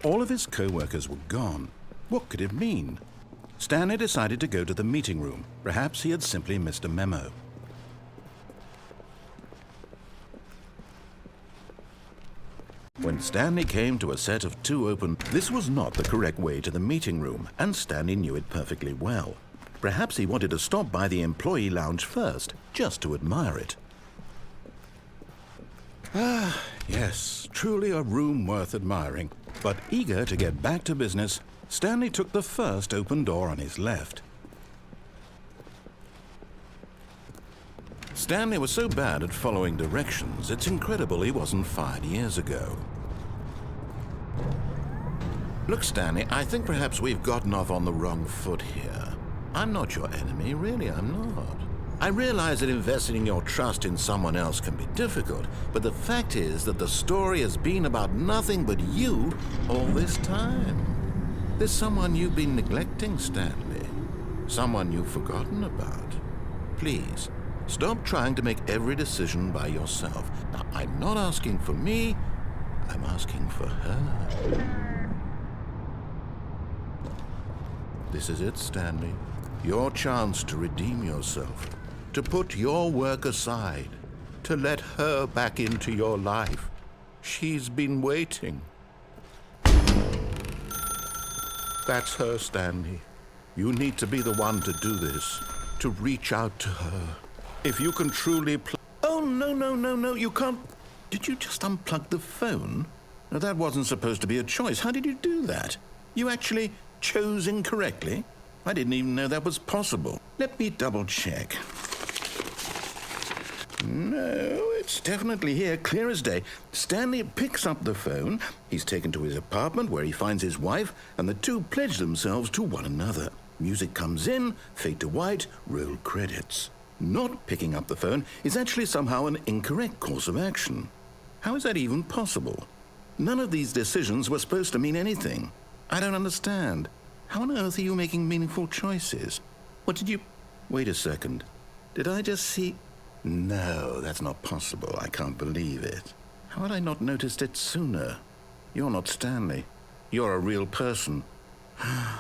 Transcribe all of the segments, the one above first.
All of his co-workers were gone. What could it mean? Stanley decided to go to the meeting room. Perhaps he had simply missed a memo. When Stanley came to a set of 2 open, this was not the correct way to the meeting room, and Stanley knew it perfectly well. Perhaps he wanted to stop by the employee lounge first, just to admire it. Ah, yes, truly a room worth admiring. But eager to get back to business, Stanley took the first open door on his left. Stanley was so bad at following directions, it's incredible he wasn't fired years ago. Look, Stanley, I think perhaps we've gotten off on the wrong foot here. I'm not your enemy, really, I'm not. I realize that investing your trust in someone else can be difficult, but the fact is that the story has been about nothing but you all this time. There's someone you've been neglecting, Stanley. Someone you've forgotten about. Please, stop trying to make every decision by yourself. Now, I'm not asking for me, I'm asking for her. This is it, Stanley. Your chance to redeem yourself. To put your work aside. To let her back into your life. She's been waiting. That's her, Stanley. You need to be the one to do this. To reach out to her. If you can truly Oh, no, you can't. Did you just unplug the phone? Now, that wasn't supposed to be a choice. How did you do that? You actually chose incorrectly? I didn't even know that was possible. Let me double check. No, it's definitely here, clear as day. Stanley picks up the phone. He's taken to his apartment where he finds his wife, and the two pledge themselves to one another. Music comes in, fade to white, roll credits. Not picking up the phone is actually somehow an incorrect course of action. How is that even possible? None of these decisions were supposed to mean anything. I don't understand. How on earth are you making meaningful choices? What did you... Wait a second. Did I just see... No, that's not possible. I can't believe it. How had I not noticed it sooner? You're not Stanley. You're a real person. I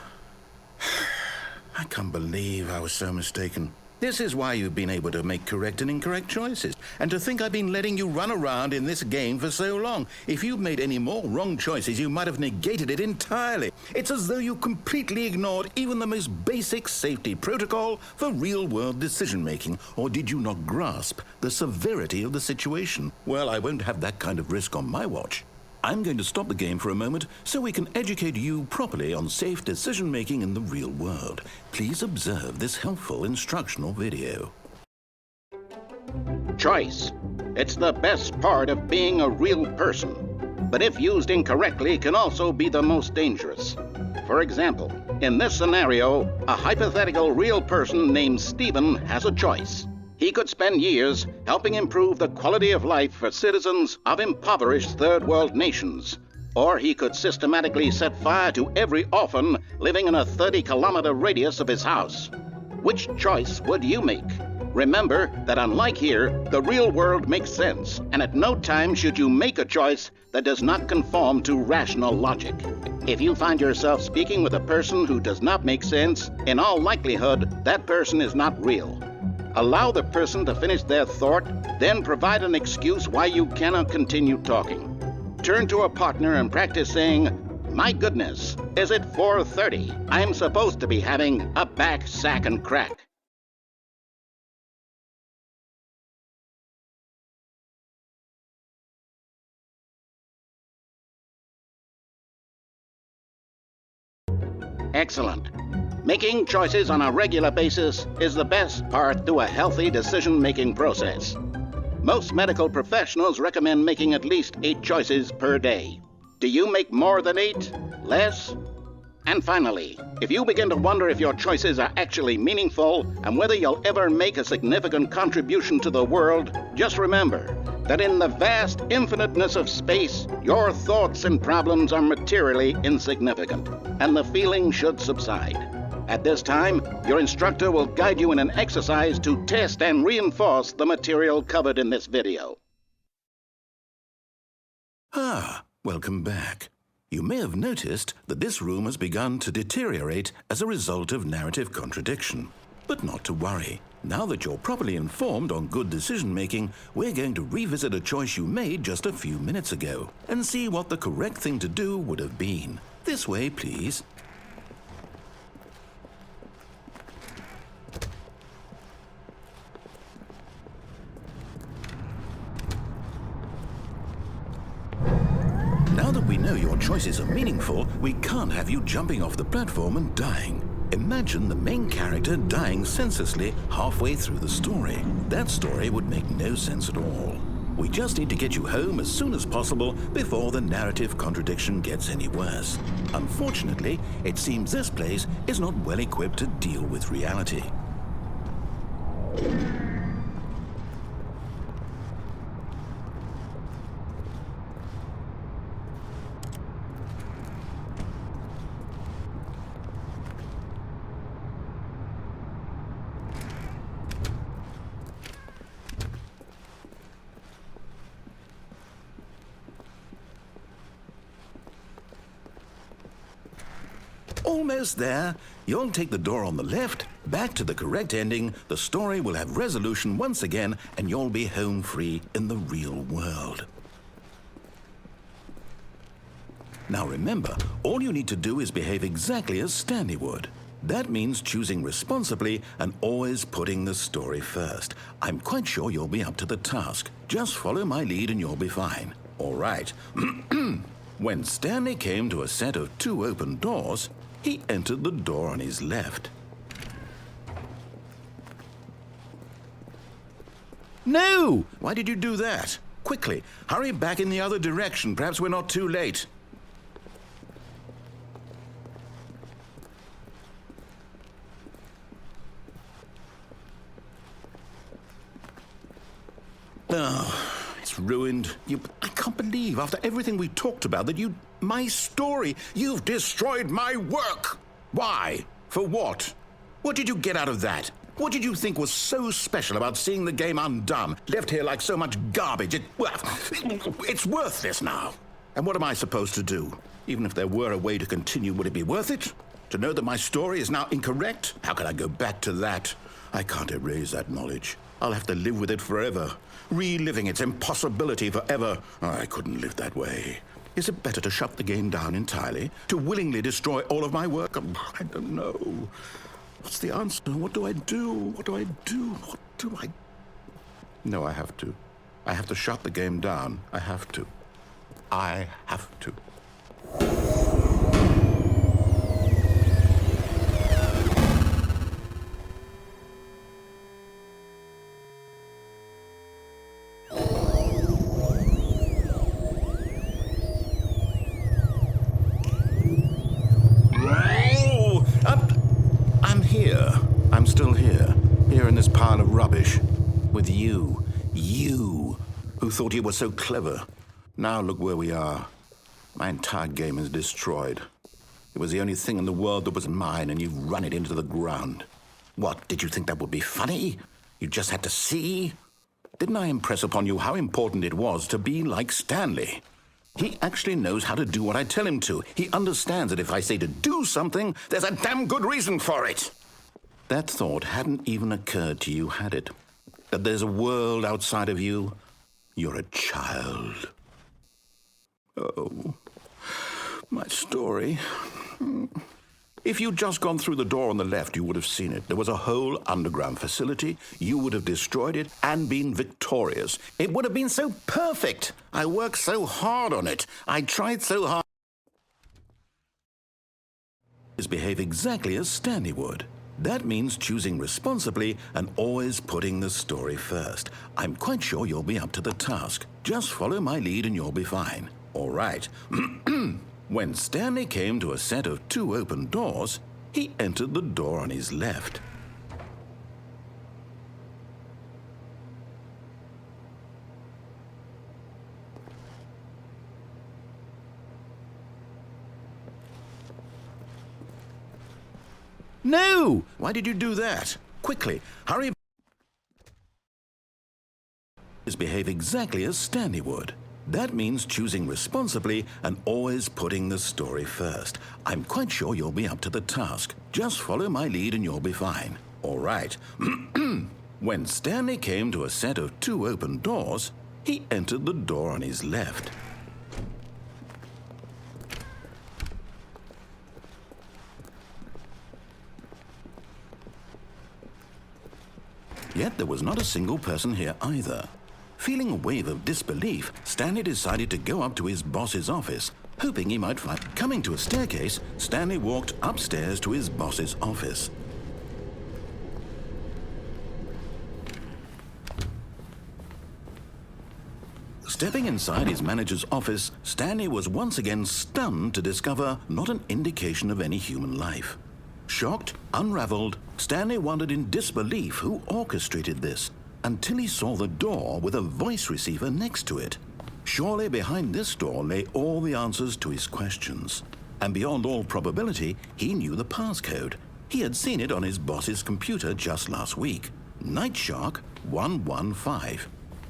can't believe I was so mistaken. This is why you've been able to make correct and incorrect choices. And to think I've been letting you run around in this game for so long. If you'd made any more wrong choices, you might have negated it entirely. It's as though you completely ignored even the most basic safety protocol for real-world decision-making. Or did you not grasp the severity of the situation? Well, I won't have that kind of risk on my watch. I'm going to stop the game for a moment so we can educate you properly on safe decision-making in the real world. Please observe this helpful instructional video. Choice. It's the best part of being a real person, but if used incorrectly can also be the most dangerous. For example, in this scenario, a hypothetical real person named Stephen has a choice. He could spend years helping improve the quality of life for citizens of impoverished third world nations. Or he could systematically set fire to every orphan living in a 30-kilometer radius of his house. Which choice would you make? Remember that unlike here, the real world makes sense, and at no time should you make a choice that does not conform to rational logic. If you find yourself speaking with a person who does not make sense, in all likelihood, that person is not real. Allow the person to finish their thought, then provide an excuse why you cannot continue talking. Turn to a partner and practice saying, "My goodness, is it 4:30? I'm supposed to be having a back, sack, and crack." Excellent. Making choices on a regular basis is the best part to a healthy decision-making process. Most medical professionals recommend making at least 8 choices per day. Do you make more than 8? Less? And finally, if you begin to wonder if your choices are actually meaningful and whether you'll ever make a significant contribution to the world, just remember that in the vast infiniteness of space, your thoughts and problems are materially insignificant, and the feeling should subside. At this time, your instructor will guide you in an exercise to test and reinforce the material covered in this video. Welcome back. You may have noticed that this room has begun to deteriorate as a result of narrative contradiction. But not to worry. Now that you're properly informed on good decision-making, we're going to revisit a choice you made just a few minutes ago and see what the correct thing to do would have been. This way, please. Now that we know your choices are meaningful, we can't have you jumping off the platform and dying. Imagine the main character dying senselessly halfway through the story. That story would make no sense at all. We just need to get you home as soon as possible before the narrative contradiction gets any worse. Unfortunately, it seems this place is not well equipped to deal with reality. Almost there. You'll take the door on the left, back to the correct ending, the story will have resolution once again, and you'll be home free in the real world. Now remember, all you need to do is behave exactly as Stanley would. That means choosing responsibly and always putting the story first. I'm quite sure you'll be up to the task. Just follow my lead and you'll be fine. All right. When Stanley came to a set of 2 open doors, he entered the door on his left. No! Why did you do that? Quickly, hurry back in the other direction. Perhaps we're not too late. Oh, it's ruined. I can't believe, after everything we talked about, that my story, you've destroyed my work. Why? For what? What did you get out of that? What did you think was so special about seeing the game undone, left here like so much garbage? It's worthless now. And what am I supposed to do? Even if there were a way to continue, would it be worth it? To know that my story is now incorrect? How can I go back to that? I can't erase that knowledge. I'll have to live with it forever, reliving its impossibility forever. I couldn't live that way. Is it better to shut the game down entirely? To willingly destroy all of my work? I don't know. What's the answer? What do I do? What do I do? What do I... No, I have to. I have to shut the game down. I have to. I have to. I'm still here in this pile of rubbish, with you who thought you were so clever. Now look where we are. My entire game is destroyed. It was the only thing in the world that was mine, and you've run it into the ground. What, did you think that would be funny? You just had to see? Didn't I impress upon you how important it was to be like Stanley? He actually knows how to do what I tell him to. He understands that if I say to do something, there's a damn good reason for it. That thought hadn't even occurred to you, had it? That there's a world outside of you? You're a child. Oh, my story. If you'd just gone through the door on the left, you would have seen it. There was a whole underground facility. You would have destroyed it and been victorious. It would have been so perfect. I worked so hard on it. I tried so hard. Behave exactly as Stanley would. That means choosing responsibly and always putting the story first. I'm quite sure you'll be up to the task. Just follow my lead and you'll be fine. All right. When Stanley came to a set of 2 open doors, he entered the door on his left. No! Why did you do that? Quickly, hurry. Behave exactly as Stanley would. That means choosing responsibly and always putting the story first. I'm quite sure you'll be up to the task. Just follow my lead and you'll be fine. All right. When Stanley came to a set of 2 open doors, he entered the door on his left. Yet there was not a single person here either. Feeling a wave of disbelief, Stanley decided to go up to his boss's office, hoping he might find... Coming to a staircase, Stanley walked upstairs to his boss's office. Stepping inside his manager's office, Stanley was once again stunned to discover not an indication of any human life. Shocked, unraveled, Stanley wondered in disbelief who orchestrated this, until he saw the door with a voice receiver next to it. Surely behind this door lay all the answers to his questions. And beyond all probability, he knew the passcode. He had seen it on his boss's computer just last week. Nightshark 115.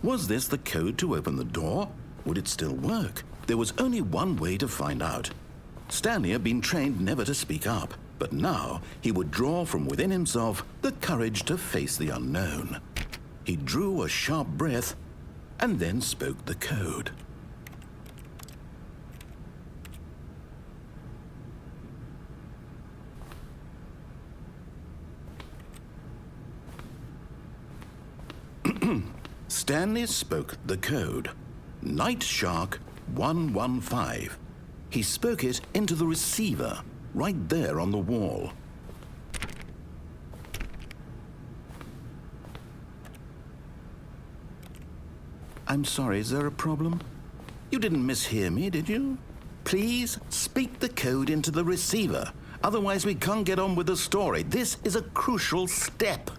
Was this the code to open the door? Would it still work? There was only one way to find out. Stanley had been trained never to speak up, but now he would draw from within himself the courage to face the unknown. He drew a sharp breath and then spoke the code. Stanley spoke the code. Nightshark 115. He spoke it into the receiver, right there on the wall. I'm sorry, is there a problem? You didn't mishear me, did you? Please speak the code into the receiver. Otherwise, we can't get on with the story. This is a crucial step.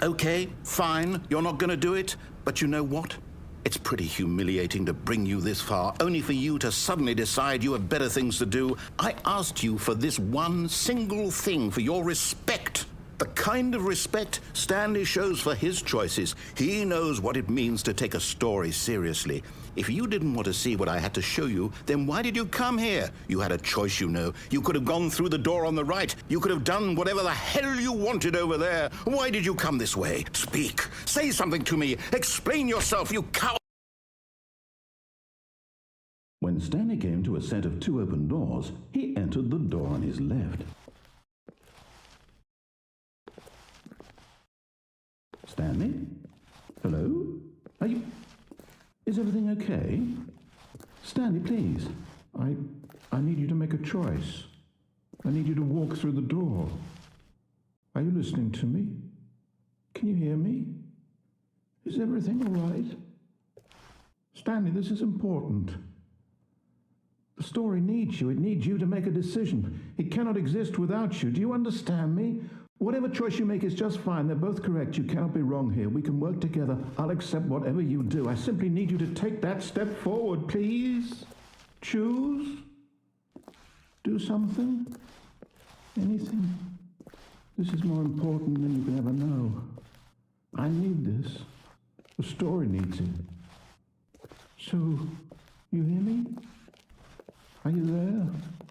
Okay, fine, you're not going to do it, but you know what? It's pretty humiliating to bring you this far, only for you to suddenly decide you have better things to do. I asked you for this one single thing, for your respect. The kind of respect Stanley shows for his choices. He knows what it means to take a story seriously. If you didn't want to see what I had to show you, then why did you come here? You had a choice, you know. You could have gone through the door on the right. You could have done whatever the hell you wanted over there. Why did you come this way? Speak. Say something to me. Explain yourself, you cow... When Stanley came to a set of 2 open doors, he entered the door on his left. Stanley? Hello? Are you... Is everything okay? Stanley, please. I need you to make a choice. I need you to walk through the door. Are you listening to me? Can you hear me? Is everything all right? Stanley, this is important. The story needs you. It needs you to make a decision. It cannot exist without you. Do you understand me? Whatever choice you make is just fine. They're both correct. You cannot be wrong here. We can work together. I'll accept whatever you do. I simply need you to take that step forward, please. Choose. Do something. Anything. This is more important than you can ever know. I need this. The story needs it. So, you hear me? Are you there?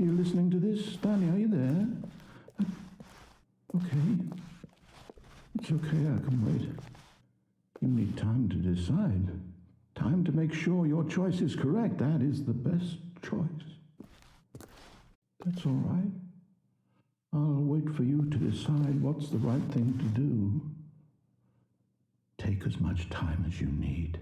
Are you listening to this? Stanley, are you there? Okay. It's okay, I can wait. You need time to decide. Time to make sure your choice is correct. That is the best choice. That's all right. I'll wait for you to decide what's the right thing to do. Take as much time as you need.